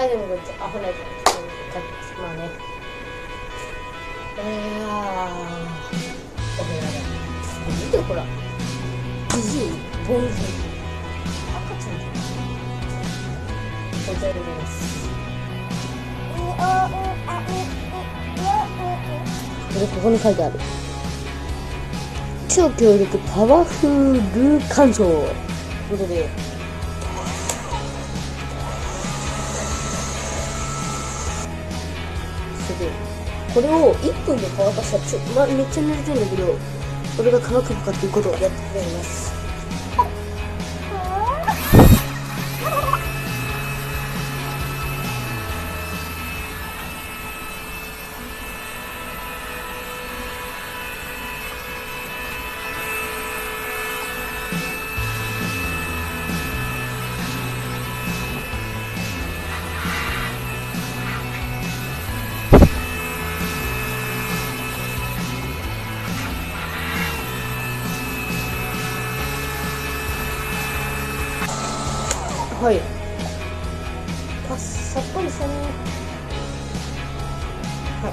はい、でもこっちアホなやつまあね。見てほら。じじい、ポンズ。赤ちゃんじゃん。こちらでございます。ここに書いてある。超強力パワフル干渉ということで、これを1分で乾かしたらめっちゃ濡れてるんだけど、これが乾くのかっていうことをやってやります。はい。さっぱりしたね。はい。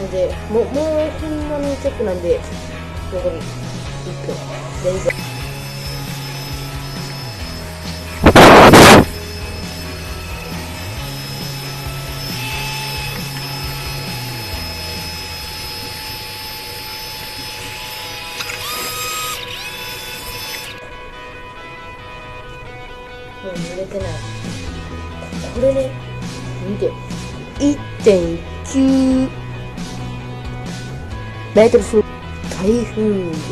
ので、もうこんなにちょっとなんで、残り1分。全然。もう濡れてない。これね、見て。1.9 メートル数大風力。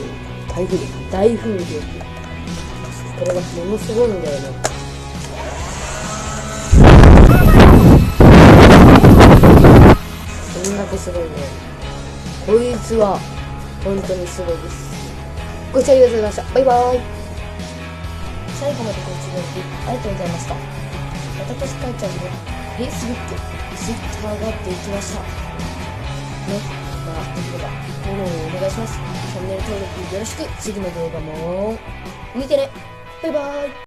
これがものすごいんだよね。そんだけすごいね。こいつは本当にすごいです。ご視聴ありがとうございました。バイバーイ。最後までご視聴いただきありがとうございました。私かいちゃんの Facebook、Twitter ができました。ね、まあ、できればフォローをお願いします。チャンネル登録よろしく。次の動画も見てね。バイバーイ。